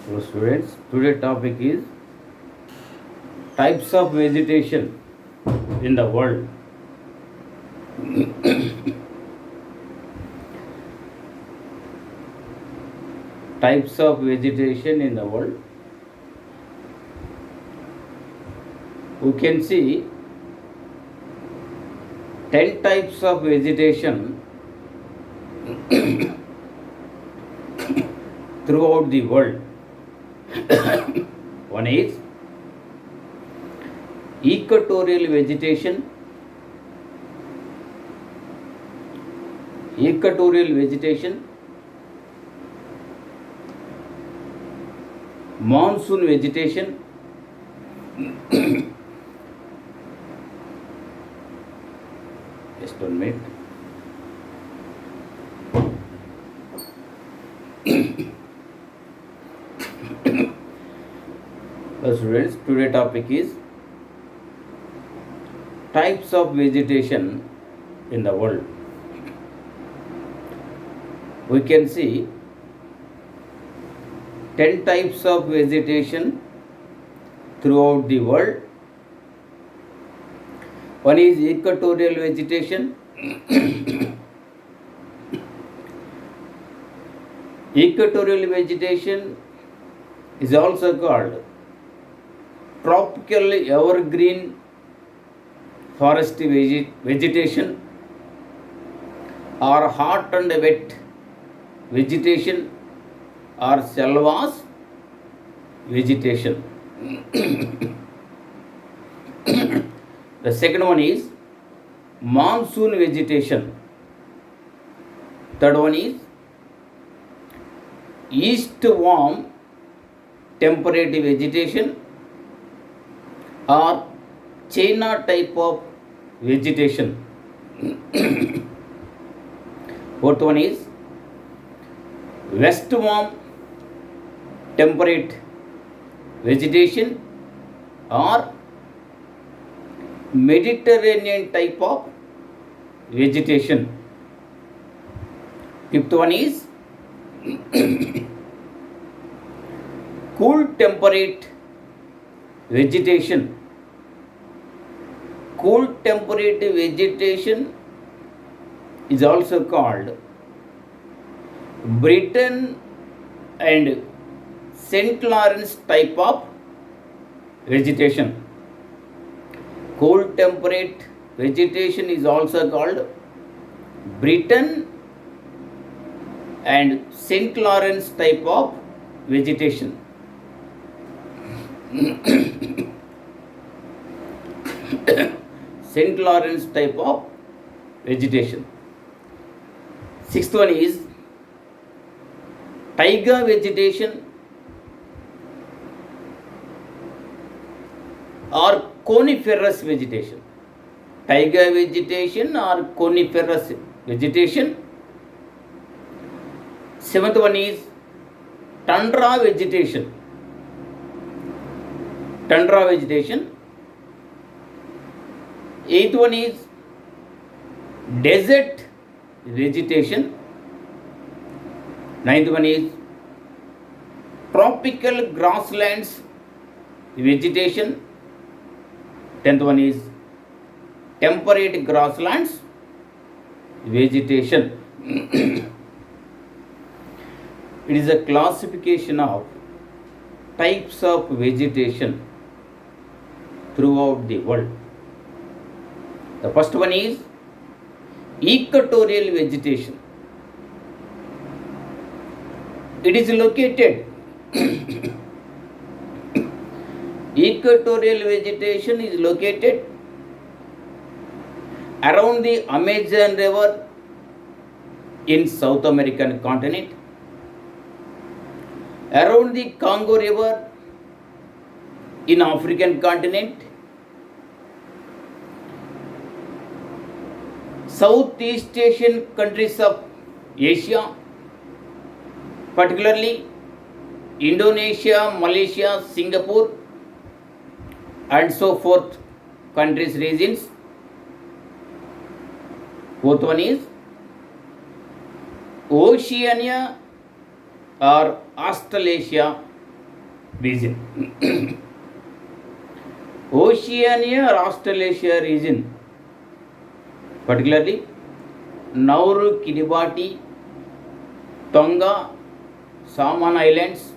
Hello students, today topic is types of vegetation in the world. Types of vegetation in the world. We can see 10 types of vegetation throughout the world. One is equatorial vegetation. Equatorial vegetation, monsoon vegetation, just 1 minute. Students, today topic is types of vegetation in the world. We can see 10 types of vegetation throughout the world. One is equatorial vegetation. Equatorial vegetation is also called tropical evergreen forest vegetation or hot and wet vegetation or selvas vegetation. The second one is monsoon vegetation. Third one is east warm temperate vegetation or China type of vegetation. Fourth one is west warm temperate vegetation or Mediterranean type of vegetation. Fifth one is cool temperate vegetation. Cool temperate vegetation is also called Britain and St. Lawrence type of vegetation. Cool temperate vegetation is also called Britain and St. Lawrence type of vegetation. St. Lawrence type of vegetation. Sixth one is taiga vegetation or coniferous vegetation. Taiga vegetation or coniferous vegetation. Seventh one is tundra vegetation. Tundra vegetation. Eighth one is desert vegetation. Ninth one is tropical grasslands vegetation. 10th one is temperate grasslands vegetation. It is a classification of types of vegetation throughout the world. The first one is equatorial vegetation. It is located equatorial vegetation is located around the Amazon River in South American continent, around the Congo River in African continent, Southeast Asian countries of Asia, particularly Indonesia, Malaysia, Singapore, and so forth countries, regions. Fourth one is Oceania or Australasia region. Oceania or Australasia region, particularly Nauru, Kiribati, Tonga, Solomon Islands,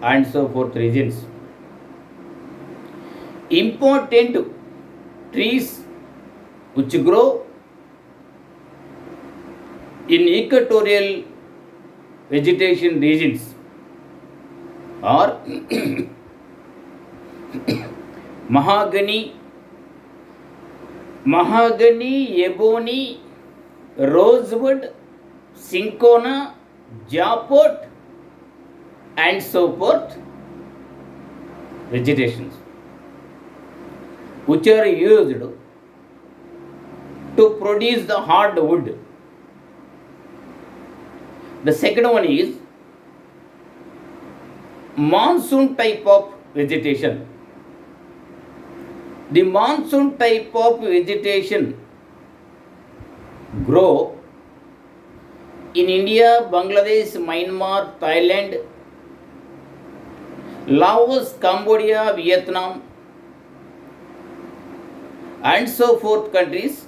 and so forth regions. Important trees which grow in equatorial vegetation regions are mahogany, ebony, rosewood, cinchona, japot, and so forth vegetations, which are used to produce the hardwood. The second one is monsoon type of vegetation. The monsoon type of vegetation grow in India, Bangladesh, Myanmar, Thailand, Laos, Cambodia, Vietnam, and so forth countries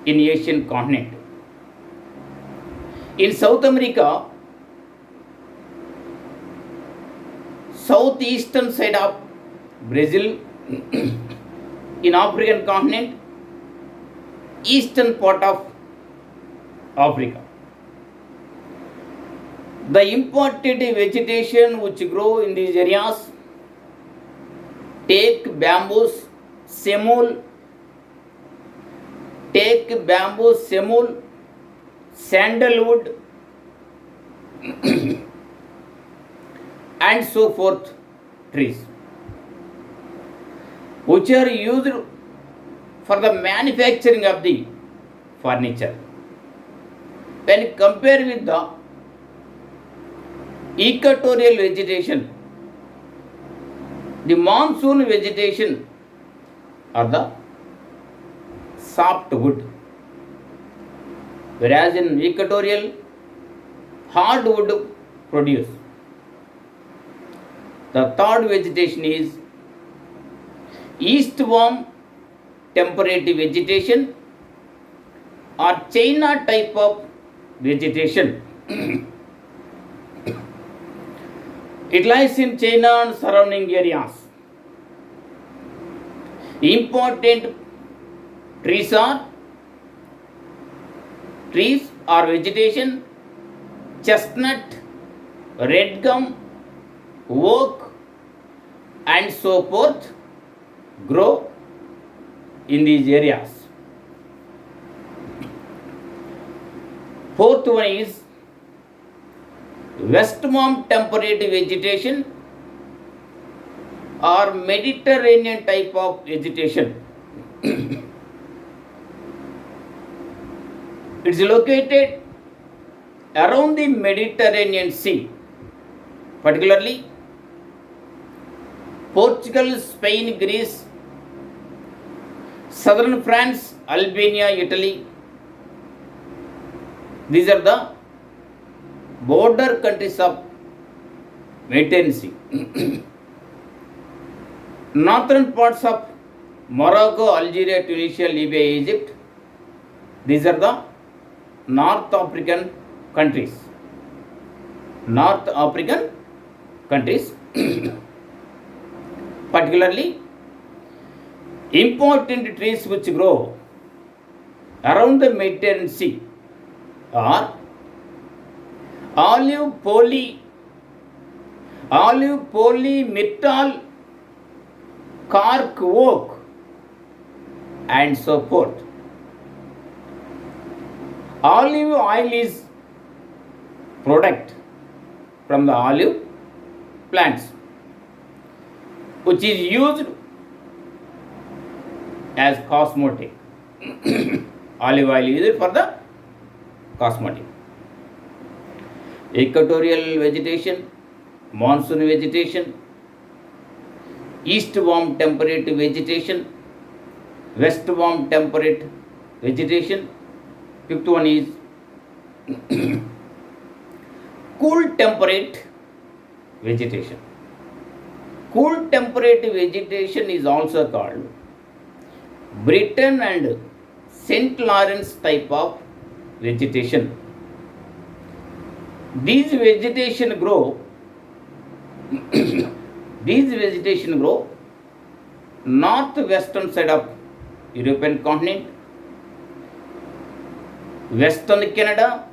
in Asian continent. In South America, southeastern side of Brazil, in African continent, eastern part of Africa. The important vegetation which grow in these areas take bamboo, semul, sandalwood, and so forth trees, which are used for the manufacturing of the furniture. When compared with the equatorial vegetation, the monsoon vegetation are the softwood, whereas in equatorial, hardwood produce. The third vegetation is eastworm temperate vegetation or China type of vegetation. It lies in China and surrounding areas. Important trees are vegetation, chestnut, red gum, oak, and so forth grow in these areas. Fourth one is westworm temperate vegetation or Mediterranean type of vegetation. It is located around the Mediterranean Sea, particularly Portugal, Spain, Greece, southern France, Albania, Italy. These are the border countries of Mediterranean Sea. Northern parts of Morocco, Algeria, Tunisia, Libya, Egypt. These are the North African countries. Particularly, important trees which grow around the Mediterranean Sea are olive, myrtle, cork oak, and so forth. Olive oil is product from the olive plants, which is used as cosmetic. Olive oil is used for the cosmetic. Equatorial vegetation, monsoon vegetation, eastworm temperate vegetation, westworm temperate vegetation. Fifth one is cool temperate vegetation. Cool temperate vegetation is also called Britain and St. Lawrence type of vegetation. These vegetation grow northwestern side of European continent, western Canada,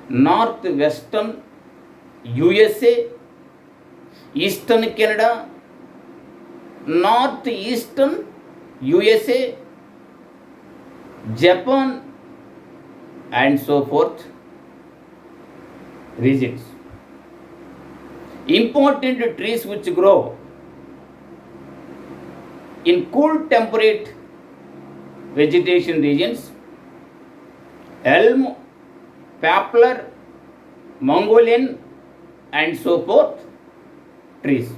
northwestern USA, eastern Canada, northeastern USA, Japan, and so forth regions. Important trees which grow in cool temperate vegetation regions: elm, poplar, Mongolian, and so forth trees.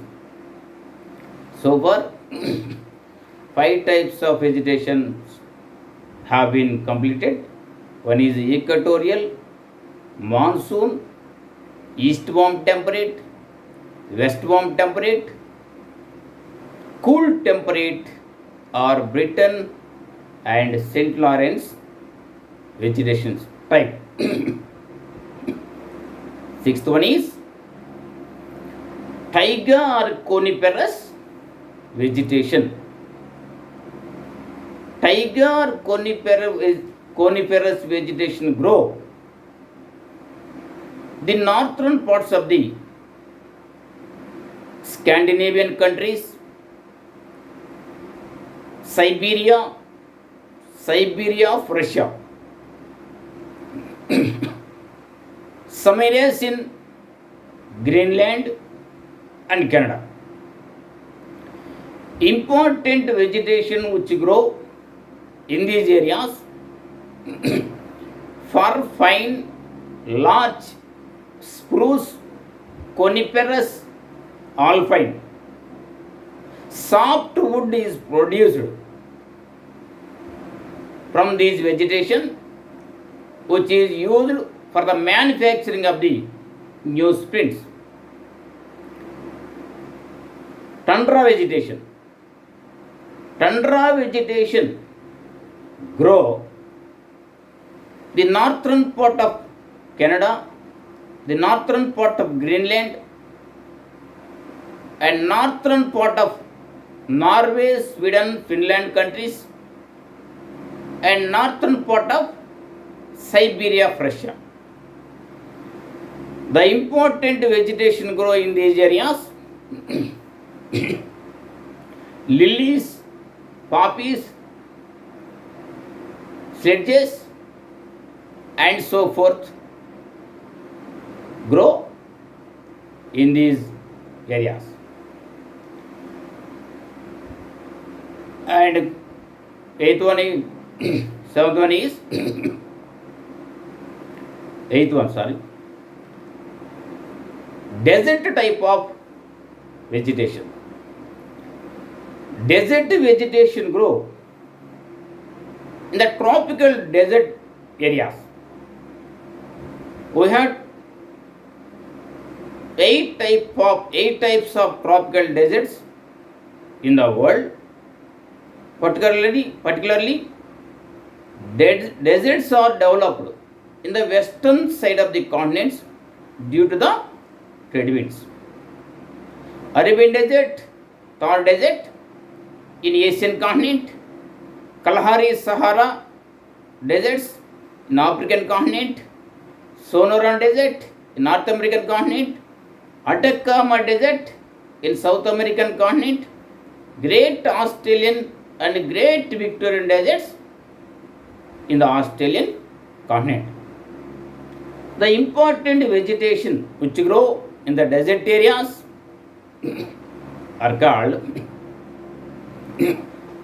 So far, 5 types of vegetation have been completed. One is equatorial, monsoon, east warm temperate, west warm temperate, cool temperate or Britain and St. Lawrence vegetation type. Sixth one is taiga or coniferous vegetation. Taiga or coniferous vegetation grow the northern parts of the Scandinavian countries, Siberia of Russia, some areas in Greenland and Canada. Important vegetation which grow in these areas: fir, pine, larch, spruce, coniferous, alpine. Soft wood is produced from these vegetation, which is used for the manufacturing of the newsprints. Tundra vegetation. Tundra vegetation grow the northern part of Canada, the northern part of Greenland, and northern part of Norway, Sweden, Finland countries, and northern part of Siberia of Russia. The important vegetation grow in these areas: lilies, poppies, sedges, and so forth grow in these areas. And eighth one is seventh one is eighth one, sorry, desert type of vegetation. Desert vegetation grow in the tropical desert areas. We have 8 types of tropical deserts in the world. Particularly deserts are developed in the western side of the continents due to the trade winds. Arabian desert, Thar desert in Asian continent, Kalahari Sahara deserts in African continent, Sonoran desert in North American continent, Atacama desert in South American continent, Great Australian and Great Victorian deserts in the Australian continent. The important vegetation which grow in the desert areas are called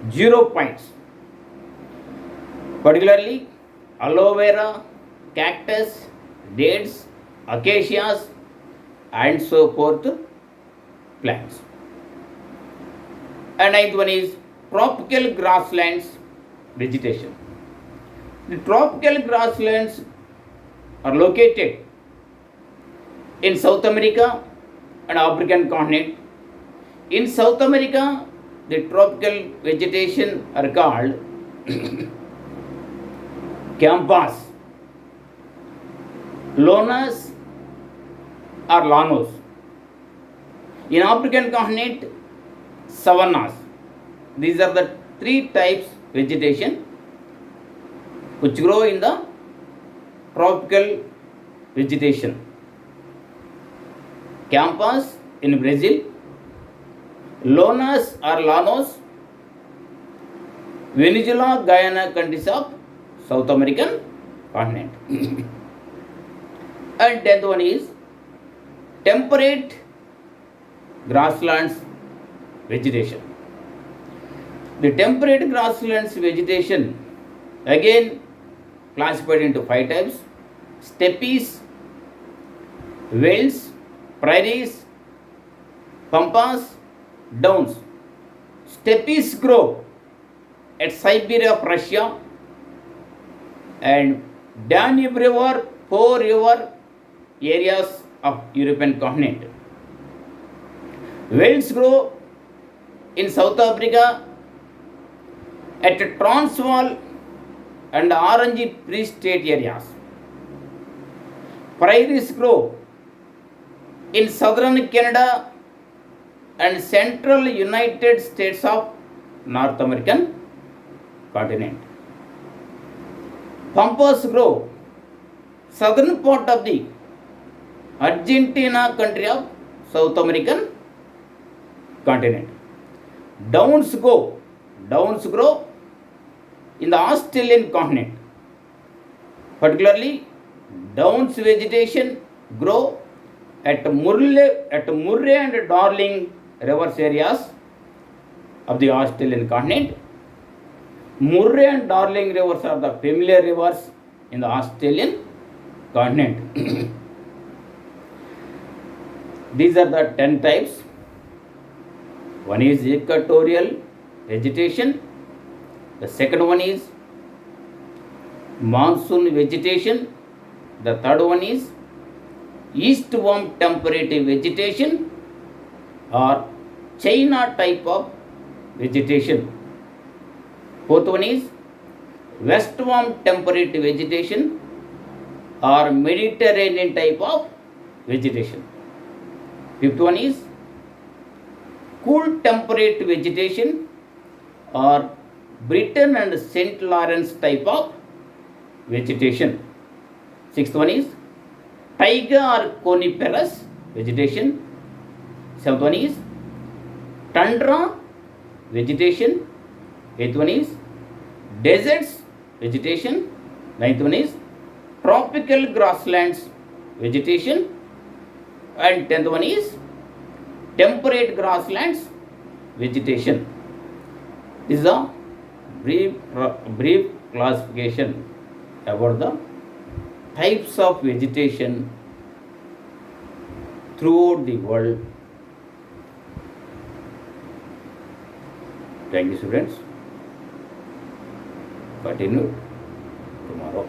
xeropines, particularly aloe vera, cactus, dates, acacias, and so forth plants. And ninth one is tropical grasslands vegetation. The tropical grasslands are located in South America, and African continent. In South America, the tropical vegetation are called Campas, Lonas or Llanos. In African continent, savannas. These are the three types vegetation which grow in the tropical vegetation. Campas in Brazil, Lonas or Llanos, Venezuela, Guyana countries of South American continent. And 10th one is temperate grasslands vegetation. The temperate grasslands vegetation again classified into 5 types: steppes, vales, prairies, pampas, downs. Steppes grow at Siberia of Russia and Danube River, Po River areas of European continent. Vales grow in South Africa at Transvaal and Orange Free State areas. Prairies grow in southern Canada and central United States of North American continent. Pampas grow southern part of the Argentina country of South American continent. Downs grow in the Australian continent. Particularly, downs vegetation grow at Murray and Darling rivers areas of the Australian continent. Murray and Darling rivers are the familiar rivers in the Australian continent. These are the 10 types. One is equatorial vegetation. The second one is monsoon vegetation. The third one is eastworm temperate vegetation or China type of vegetation. Fourth one is westworm temperate vegetation or Mediterranean type of vegetation. Fifth one is cool temperate vegetation or Britain and St. Lawrence type of vegetation. Sixth one is taiga or coniferous vegetation. Seventh one is tundra vegetation. Eighth one is deserts vegetation. Ninth one is tropical grasslands vegetation. And 10th one is temperate grasslands vegetation. This is a brief classification about the types of vegetation throughout the world. Thank you, students. Continue tomorrow.